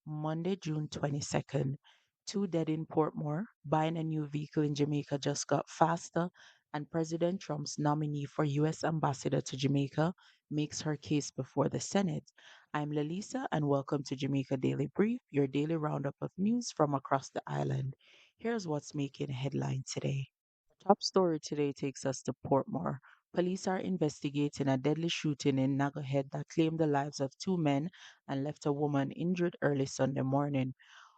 Monday, June 22nd. Two dead in Portmore, buying a new vehicle in Jamaica just got faster, and President Trump's nominee for U.S. Ambassador to Jamaica makes her case before the Senate. I'm Lalisa, and welcome to Jamaica Daily Brief, your daily roundup of news from across the island. Here's what's making headline today. Top story today takes us to Portmore. Police are investigating a deadly shooting in Nagahead that claimed the lives of two men and left a woman injured early Sunday morning.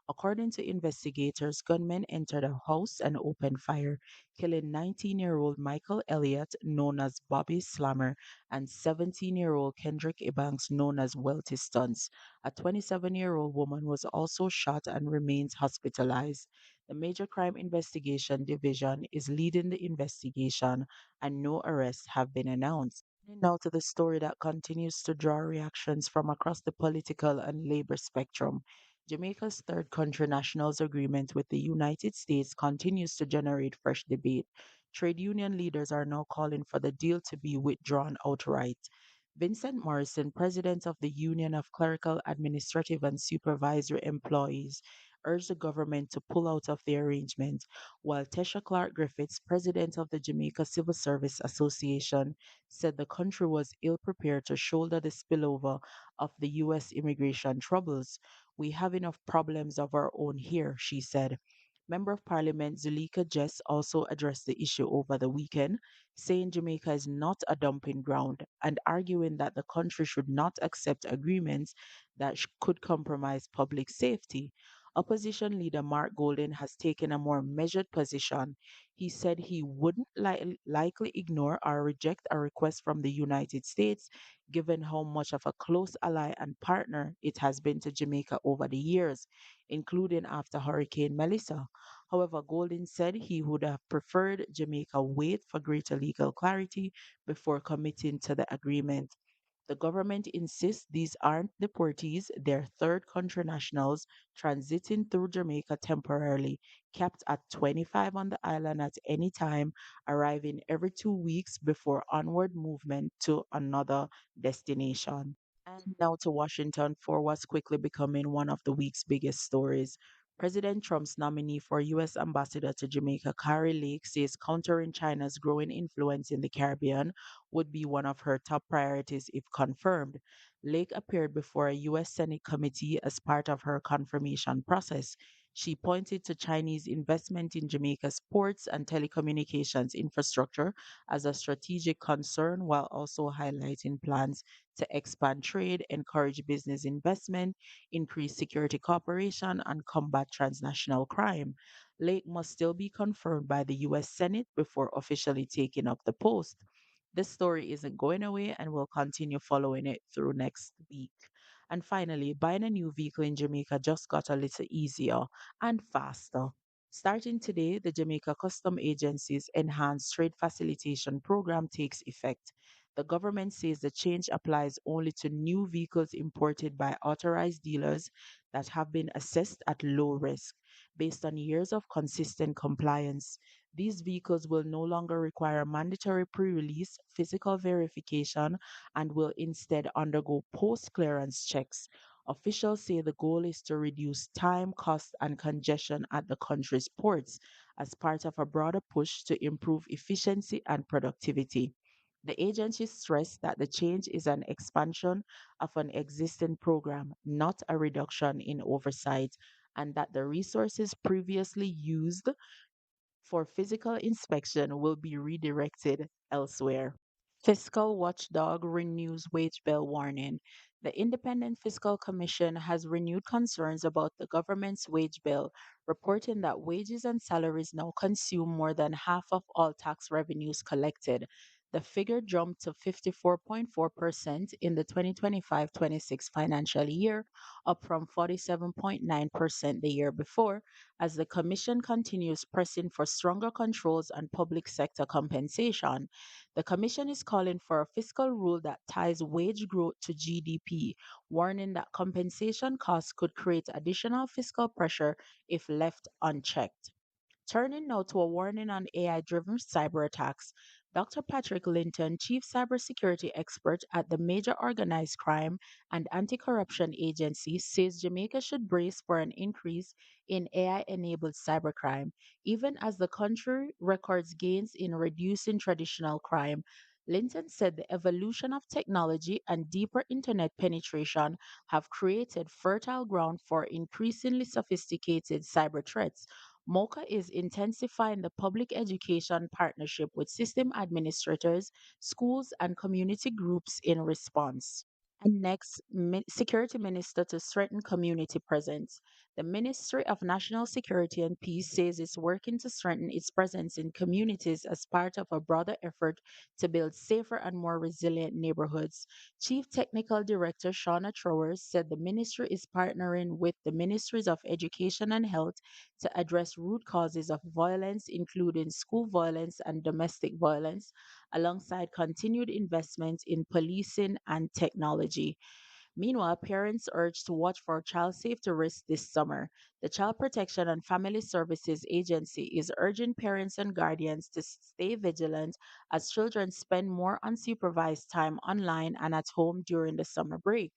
According to investigators, gunmen entered a house and opened fire, killing 19-year-old Michael Elliott, known as Bobby Slammer, and 17-year-old Kendrick Ebanks, known as Welty Stunts. A 27-year-old woman was also shot and remains hospitalized. The Major Crime Investigation Division is leading the investigation, and no arrests have been announced. Now to the story that continues to draw reactions from across the political and labor spectrum. Jamaica's third country nationals agreement with the United States continues to generate fresh debate. Trade union leaders are now calling for the deal to be withdrawn outright. Vincent Morrison, president of the Union of Clerical, Administrative and Supervisory Employees, urged the government to pull out of the arrangement, while Tesha Clark Griffiths, president of the Jamaica Civil Service Association, said the country was ill prepared to shoulder the spillover of the U.S. immigration troubles. We have enough problems of our own here, she said. Member of Parliament Zuleika Jess also addressed the issue over the weekend, saying Jamaica is not a dumping ground and arguing that the country should not accept agreements that could compromise public safety. Opposition leader Mark Golden has taken a more measured position. He said he wouldn't likely ignore or reject a request from the United States, given how much of a close ally and partner it has been to Jamaica over the years, including after Hurricane Melissa. However, Golden said he would have preferred Jamaica wait for greater legal clarity before committing to the agreement. The government insists these aren't deportees, they're third country nationals transiting through Jamaica temporarily, capped at 25 on the island at any time, arriving every 2 weeks before onward movement to another destination. And now to Washington for what's quickly becoming one of the week's biggest stories. President Trump's nominee for U.S. Ambassador to Jamaica, Carrie Lake, says countering China's growing influence in the Caribbean would be one of her top priorities if confirmed. Lake appeared before a U.S. Senate committee as part of her confirmation process. She pointed to Chinese investment in Jamaica's ports and telecommunications infrastructure as a strategic concern while also highlighting plans to expand trade, encourage business investment, increase security cooperation, and combat transnational crime. Lake must still be confirmed by the U.S. Senate before officially taking up the post. This story isn't going away and we'll continue following it through next week. And finally, buying a new vehicle in Jamaica just got a little easier and faster. Starting today, the Jamaica Custom Agency's Enhanced Trade Facilitation Program takes effect. The government says the change applies only to new vehicles imported by authorized dealers that have been assessed at low risk based on years of consistent compliance. These vehicles will no longer require mandatory pre release physical verification and will instead undergo post clearance checks. Officials say the goal is to reduce time, cost, and congestion at the country's ports as part of a broader push to improve efficiency and productivity. The agency stressed that the change is an expansion of an existing program, not a reduction in oversight, and that the resources previously used for physical inspection will be redirected elsewhere. Fiscal watchdog renews wage bill warning. The Independent Fiscal Commission has renewed concerns about the government's wage bill, reporting that wages and salaries now consume more than half of all tax revenues collected. The figure jumped to 54.4% in the 2025-26 financial year, up from 47.9% the year before, as the Commission continues pressing for stronger controls on public sector compensation. The Commission is calling for a fiscal rule that ties wage growth to GDP, warning that compensation costs could create additional fiscal pressure if left unchecked. Turning now to a warning on AI driven cyber attacks. Dr. Patrick Linton, chief cybersecurity expert at the Major Organized Crime and Anti Corruption Agency, says Jamaica should brace for an increase in AI enabled cybercrime, even as the country records gains in reducing traditional crime. Linton said the evolution of technology and deeper internet penetration have created fertile ground for increasingly sophisticated cyber threats. MOCA is intensifying the public education partnership with system administrators, schools, and community groups in response. And next, Security Minister to strengthen community presence. The Ministry of National Security and Peace says it's working to strengthen its presence in communities as part of a broader effort to build safer and more resilient neighborhoods. Chief Technical Director Shauna Trowers said the ministry is partnering with the Ministries of Education and Health to address root causes of violence, including school violence and domestic violence, alongside continued investment in policing and technology. Meanwhile, parents urged to watch for child safety risks this summer. The Child Protection and Family Services Agency is urging parents and guardians to stay vigilant as children spend more unsupervised time online and at home during the summer break.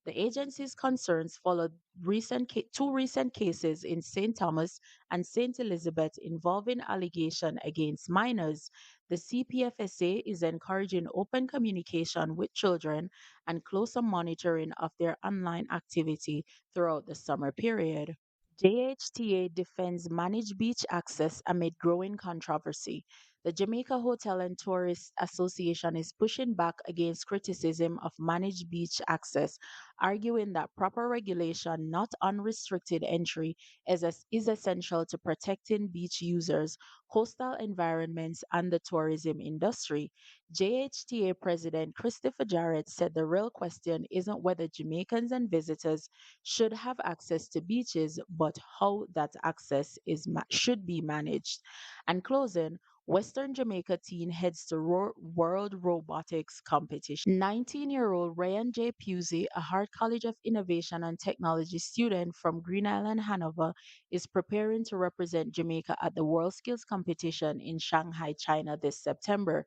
The agency's concerns followed two recent cases in St. Thomas and St. Elizabeth involving allegation against minors. The CPFSA is encouraging open communication with children and closer monitoring of their online activity throughout the summer period. JHTA defends managed beach access amid growing controversy. The Jamaica Hotel and Tourist Association is pushing back against criticism of managed beach access, arguing that proper regulation, not unrestricted entry, is essential to protecting beach users, coastal environments, and the tourism industry. JHTA President Christopher Jarrett said the real question isn't whether Jamaicans and visitors should have access to beaches, but how that access should be managed. And closing, Western Jamaica teen heads to World Robotics Competition. 19-year-old Ryan J. Pusey, a Hart College of Innovation and Technology student from Green Island, Hanover, is preparing to represent Jamaica at the World Skills Competition in Shanghai, China this September.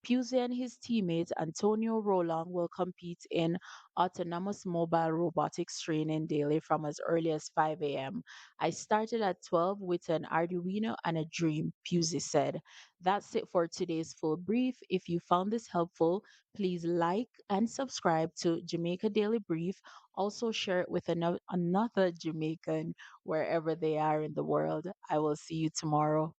Pusey and his teammate Antonio Roland will compete in autonomous mobile robotics training daily from as early as 5 a.m. I started at 12 with an Arduino and a dream, Pusey said. That's it for today's full brief. If you found this helpful, please like and subscribe to Jamaica Daily Brief. Also share it with another Jamaican wherever they are in the world. I will see you tomorrow.